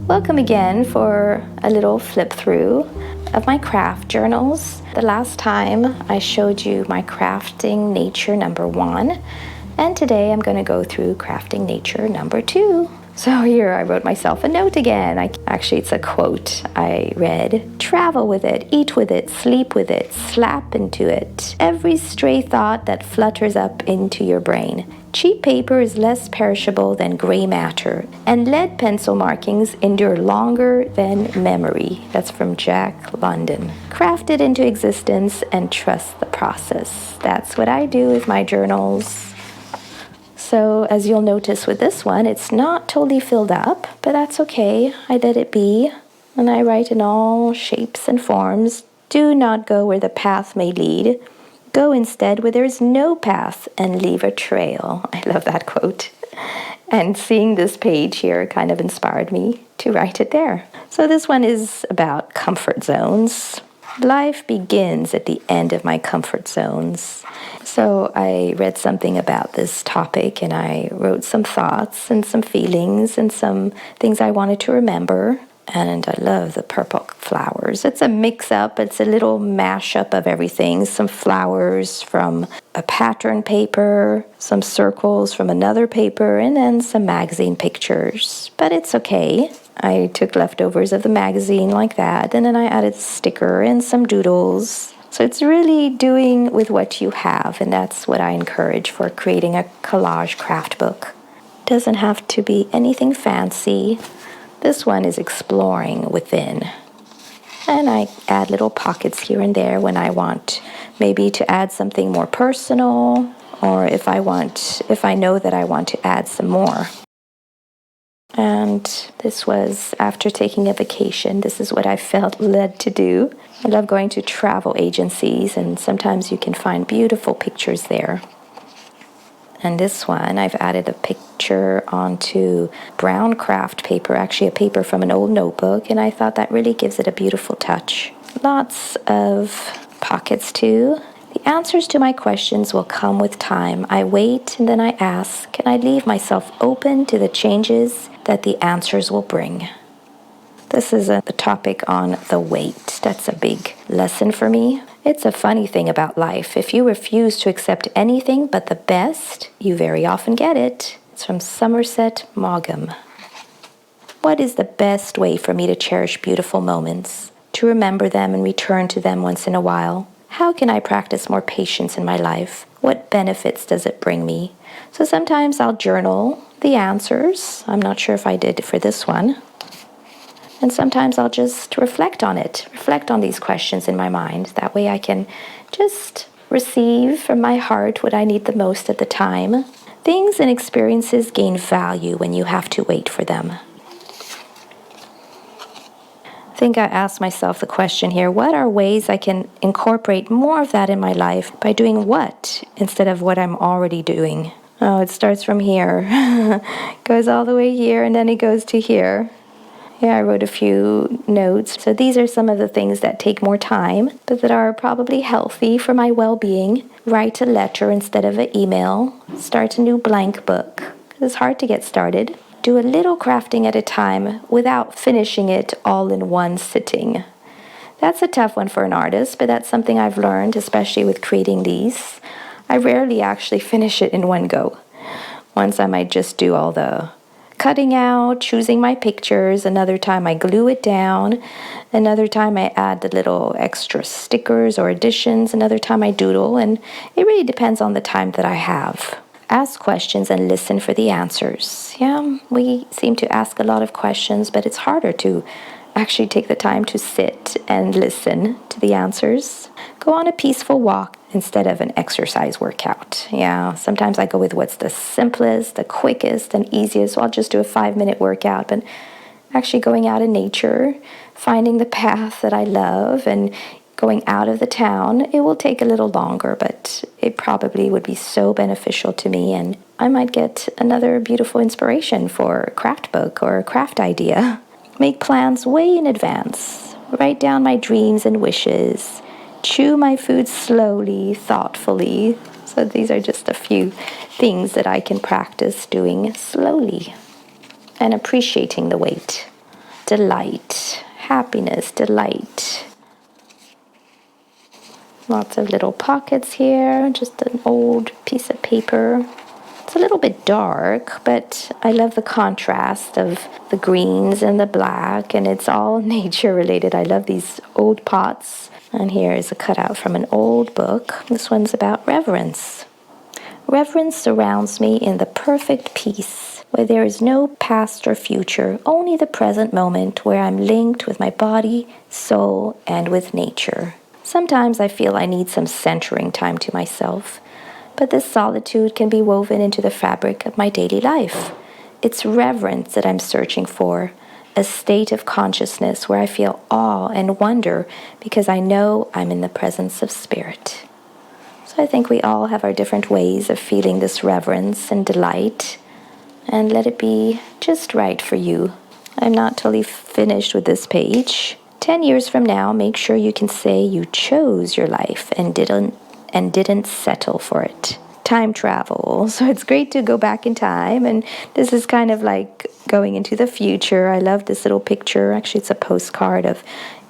Welcome again for a little flip through of my craft journals. The last time I showed you my crafting nature number 1, and today I'm going to go through crafting nature number 2. So here I wrote myself a note again. Actually, it's a quote I read. Travel with it, eat with it, sleep with it, slap into it. Every stray thought that flutters up into your brain. Cheap paper is less perishable than gray matter, and lead pencil markings endure longer than memory. That's from Jack London. Craft it into existence and trust the process. That's what I do with my journals. So as you'll notice with this one, it's not totally filled up, but that's okay. I let it be, and I write in all shapes and forms. Do not go where the path may lead. Go instead where there is no path and leave a trail. I love that quote. And seeing this page here kind of inspired me to write it there. So this one is about comfort zones. Life begins at the end of my comfort zones. So I read something about this topic and I wrote some thoughts and some feelings and some things I wanted to remember. And I love the purple flowers. It's a mix-up. It's a little mash-up of everything. Some flowers from a pattern paper, some circles from another paper, and then some magazine pictures. But it's okay. I took leftovers of the magazine like that, and then I added a sticker and some doodles. So it's really doing with what you have, and that's what I encourage for creating a collage craft book. It doesn't have to be anything fancy. This one is exploring within. And I add little pockets here and there when I want maybe to add something more personal, or if I know that I want to add some more. And this was after taking a vacation. This is what I felt led to do. I love going to travel agencies, and sometimes you can find beautiful pictures there. And this one, I've added a picture onto brown craft paper, actually a paper from an old notebook, and I thought that really gives it a beautiful touch. Lots of pockets too. The answers to my questions will come with time. I wait and then I ask, and I leave myself open to the changes that the answers will bring. This is a topic on the wait. That's a big lesson for me. It's a funny thing about life. If you refuse to accept anything but the best, you very often get it. It's from Somerset Maugham. What is the best way for me to cherish beautiful moments, to remember them and return to them once in a while? How can I practice more patience in my life? What benefits does it bring me? So sometimes I'll journal the answers. I'm not sure if I did for this one. And sometimes I'll just reflect on it, reflect on these questions in my mind. That way I can just receive from my heart what I need the most at the time. Things and experiences gain value when you have to wait for them. I think I asked myself the question here, what are ways I can incorporate more of that in my life by doing what instead of what I'm already doing? Oh, it starts from here, goes all the way here, and then it goes to here. Yeah, I wrote a few notes. So these are some of the things that take more time, but that are probably healthy for my well-being. Write a letter instead of an email. Start a new blank book. It's hard to get started. Do a little crafting at a time without finishing it all in one sitting. That's a tough one for an artist, but that's something I've learned, especially with creating these. I rarely actually finish it in one go. Once I might just do all the cutting out, choosing my pictures. Another time I glue it down. Another time I add the little extra stickers or additions. Another time I doodle, and it really depends on the time that I have. Ask questions and listen for the answers. Yeah, we seem to ask a lot of questions, but it's harder to actually take the time to sit and listen to the answers. Go on a peaceful walk instead of an exercise workout. Yeah, sometimes I go with what's the simplest, the quickest, and easiest. So I'll just do a 5-minute workout, but actually going out in nature, finding the path that I love, and going out of the town, it will take a little longer, but it probably would be so beneficial to me, and I might get another beautiful inspiration for a craft book or a craft idea. Make plans way in advance. Write down my dreams and wishes. Chew my food slowly, thoughtfully. So these are just a few things that I can practice doing slowly and appreciating the wait. delight. Happiness, delight. Lots of little pockets here, just an old piece of paper. It's a little bit dark, but I love the contrast of the greens and the black, and it's all nature related. I love these old pots. And here is a cutout from an old book. This one's about reverence. Reverence surrounds me in the perfect peace, where there is no past or future, only the present moment where I'm linked with my body, soul, and with nature. Sometimes I feel I need some centering time to myself, but this solitude can be woven into the fabric of my daily life. It's reverence that I'm searching for, a state of consciousness where I feel awe and wonder because I know I'm in the presence of spirit. So I think we all have our different ways of feeling this reverence and delight, and let it be just right for you. I'm not totally finished with this page. 10 years from now, make sure you can say you chose your life and didn't settle for it. Time travel. So it's great to go back in time, and this is kind of like going into the future. I love this little picture. Actually, it's a postcard of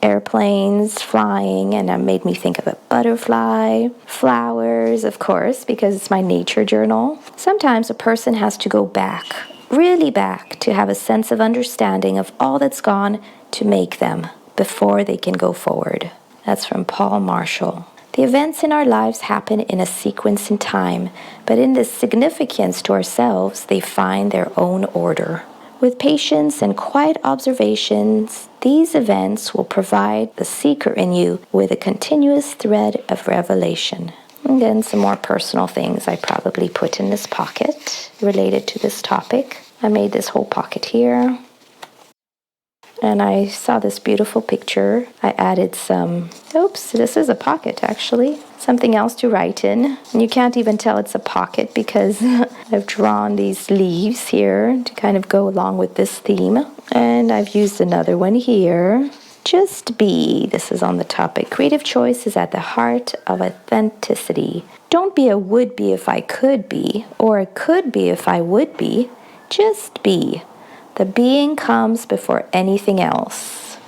airplanes flying, and it made me think of a butterfly. Flowers, of course, because it's my nature journal. Sometimes a person has to go back, really back, to have a sense of understanding of all that's gone to make them before they can go forward. That's from Paul Marshall. The events in our lives happen in a sequence in time, but in this significance to ourselves, they find their own order. With patience and quiet observations, these events will provide the seeker in you with a continuous thread of revelation. And then some more personal things I probably put in this pocket related to this topic. I made this whole pocket here. And I saw this beautiful picture. I added this is a pocket actually. Something else to write in. And you can't even tell it's a pocket because I've drawn these leaves here to kind of go along with this theme. And I've used another one here. Just be. This is on the topic. Creative choice is at the heart of authenticity. Don't be a would be if I could be, or a could be if I would be. Just be. The being comes before anything else.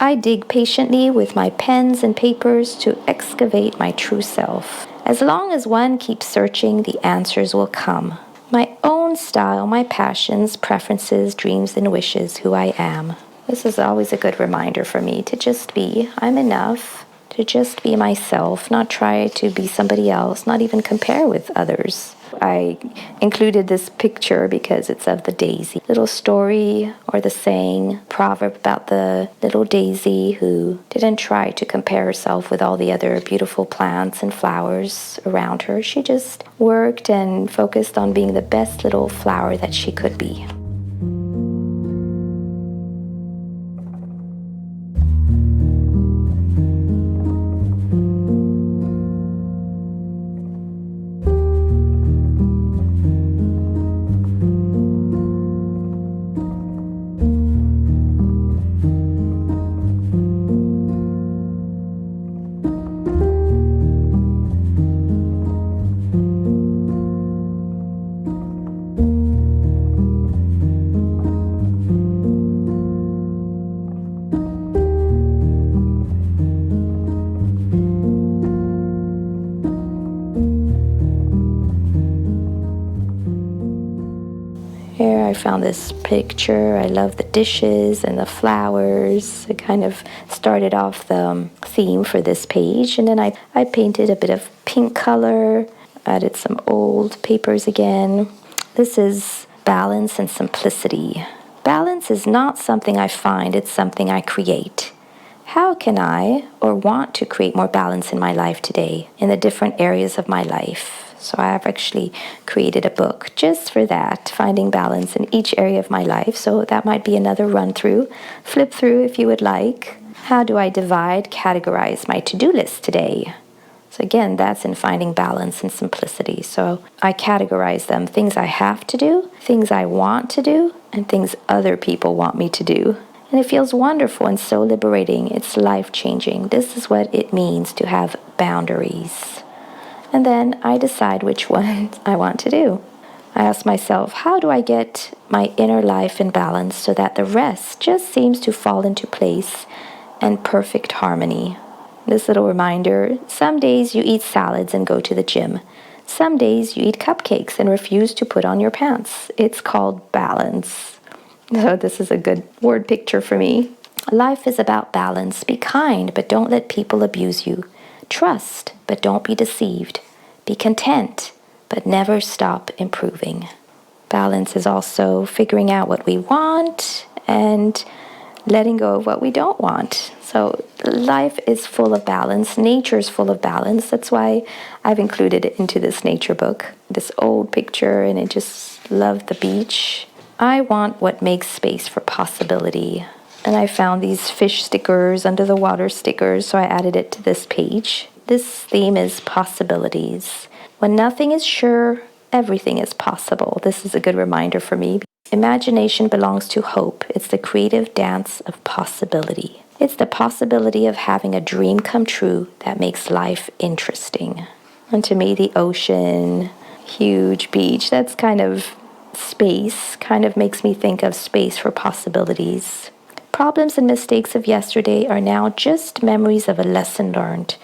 I dig patiently with my pens and papers to excavate my true self. As long as one keeps searching, the answers will come. My own style, my passions, preferences, dreams, and wishes, who I am. This is always a good reminder for me to just be. I'm enough. To just be myself, not try to be somebody else, not even compare with others. I included this picture because it's of the daisy. Little story or the saying, proverb about the little daisy who didn't try to compare herself with all the other beautiful plants and flowers around her. She just worked and focused on being the best little flower that she could be. Here I found this picture. I love the dishes and the flowers. It kind of started off the theme for this page. And then I painted a bit of pink color, added some old papers again. This is balance and simplicity. Balance is not something I find, it's something I create. How can I or want to create more balance in my life today, in the different areas of my life? So I have actually created a book just for that, finding balance in each area of my life. So that might be another run through, flip through if you would like. How do I divide, categorize my to-do list today? So again, that's in finding balance and simplicity. So I categorize them, things I have to do, things I want to do, and things other people want me to do. And it feels wonderful and so liberating. It's life-changing. This is what it means to have boundaries. And then I decide which ones I want to do. I ask myself, how do I get my inner life in balance so that the rest just seems to fall into place and perfect harmony? This little reminder, some days you eat salads and go to the gym. Some days you eat cupcakes and refuse to put on your pants. It's called balance. So this is a good word picture for me. Life is about balance. Be kind, but don't let people abuse you. Trust, but don't be deceived. Be content, but never stop improving. Balance is also figuring out what we want and letting go of what we don't want. So life is full of balance. Nature's full of balance. That's why I've included it into this nature book. This old picture, and I just love the beach. I want what makes space for possibility. And I found these fish stickers, under the water stickers, so I added it to this page. This theme is possibilities. When nothing is sure, everything is possible. This is a good reminder for me. Imagination belongs to hope. It's the creative dance of possibility. It's the possibility of having a dream come true that makes life interesting. And to me, the ocean, huge beach, that's kind of space, kind of makes me think of space for possibilities. Problems and mistakes of yesterday are now just memories of a lesson learned.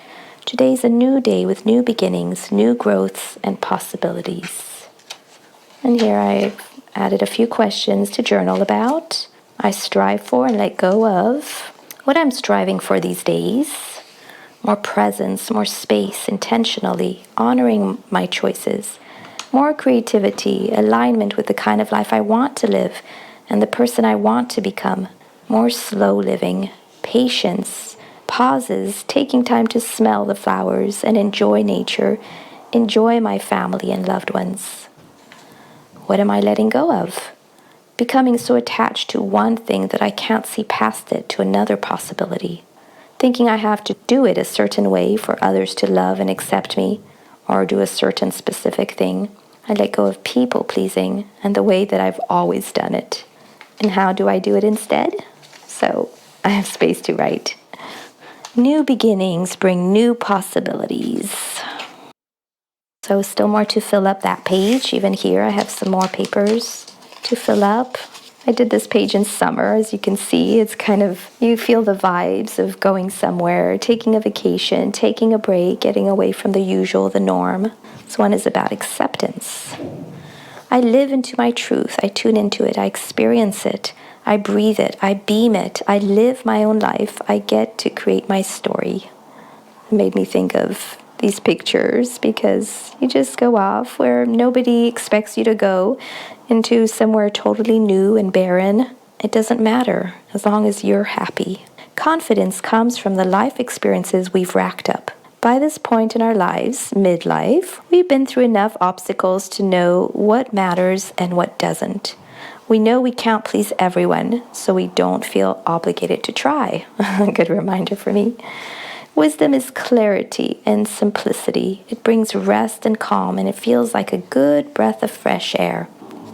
Today's a new day with new beginnings, new growths, and possibilities. And here I've added a few questions to journal about. I strive for and let go of. What I'm striving for these days. More presence, more space, intentionally, honoring my choices. More creativity, alignment with the kind of life I want to live and the person I want to become. More slow living, patience, pauses, taking time to smell the flowers and enjoy nature, enjoy my family and loved ones. What am I letting go of? Becoming so attached to one thing that I can't see past it to another possibility. Thinking I have to do it a certain way for others to love and accept me, or do a certain specific thing. I let go of people pleasing and the way that I've always done it. And how do I do it instead? So I have space to write. New beginnings bring new possibilities. So still more to fill up that page. Even here I have some more papers to fill up. I did this page in summer. As you can see, it's kind of, you feel the vibes of going somewhere, taking a vacation, taking a break, getting away from the usual, the norm. This one is about acceptance. I live into my truth. I tune into it. I experience it. I breathe it. I beam it. I live my own life. I get to create my story. It made me think of these pictures because you just go off where nobody expects you to go into somewhere totally new and barren. It doesn't matter as long as you're happy. Confidence comes from the life experiences we've racked up. By this point in our lives, midlife, we've been through enough obstacles to know what matters and what doesn't. We know we can't please everyone, so we don't feel obligated to try. A good reminder for me. Wisdom is clarity and simplicity. It brings rest and calm, and it feels like a good breath of fresh air.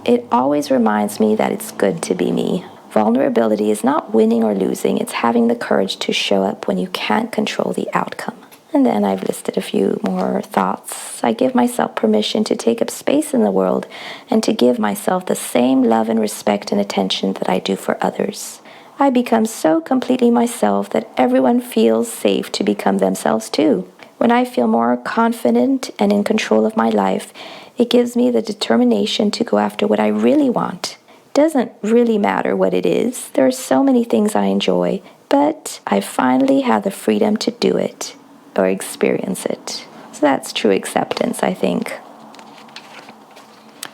It always reminds me that it's good to be me. Vulnerability is not winning or losing. It's having the courage to show up when you can't control the outcome. And then I've listed a few more thoughts. I give myself permission to take up space in the world and to give myself the same love and respect and attention that I do for others. I become so completely myself that everyone feels safe to become themselves too. When I feel more confident and in control of my life, it gives me the determination to go after what I really want. It doesn't really matter what it is. There are so many things I enjoy, but I finally have the freedom to do it or experience it. So that's true acceptance, I think.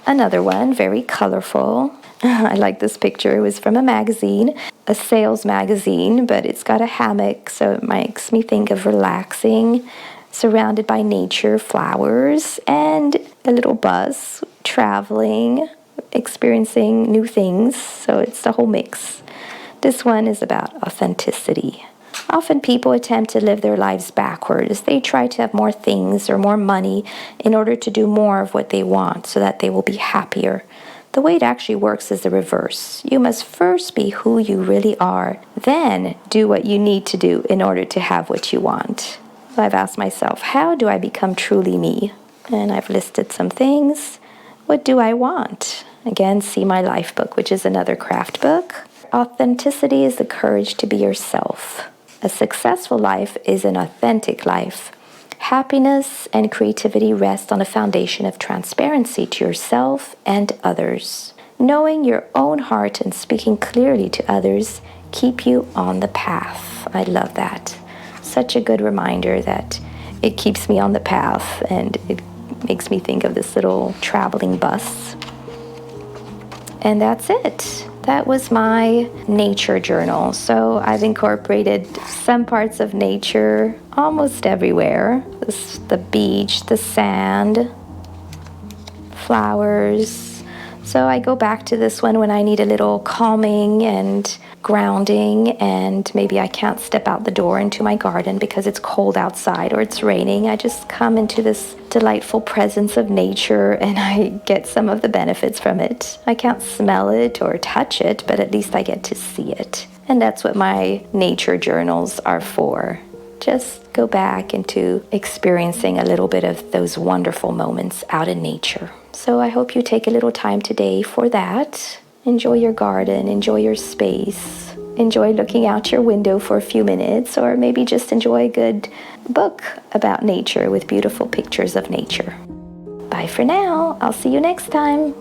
Another one, very colorful. I like this picture. It was from a magazine, a sales magazine, but it's got a hammock, so it makes me think of relaxing, surrounded by nature, flowers, and a little bus, traveling, experiencing new things. So it's the whole mix. This one is about authenticity. Often people attempt to live their lives backwards. They try to have more things or more money in order to do more of what they want so that they will be happier. The way it actually works is the reverse. You must first be who you really are, then do what you need to do in order to have what you want. So I've asked myself, how do I become truly me? And I've listed some things. What do I want? Again, see my life book, which is another craft book. Authenticity is the courage to be yourself. A successful life is an authentic life. Happiness and creativity rest on a foundation of transparency to yourself and others. Knowing your own heart and speaking clearly to others keep you on the path. I love that. Such a good reminder that it keeps me on the path, and it makes me think of this little traveling bus. And that's it. That was my nature journal. So I've incorporated some parts of nature almost everywhere. The beach, the sand, flowers. So I go back to this one when I need a little calming and grounding, and maybe I can't step out the door into my garden because it's cold outside or it's raining. I just come into this delightful presence of nature and I get some of the benefits from it. I can't smell it or touch it, but at least I get to see it. And that's what my nature journals are for. Just go back into experiencing a little bit of those wonderful moments out in nature. So I hope you take a little time today for that. Enjoy your garden, enjoy your space, enjoy looking out your window for a few minutes, or maybe just enjoy a good book about nature with beautiful pictures of nature. Bye for now. I'll see you next time.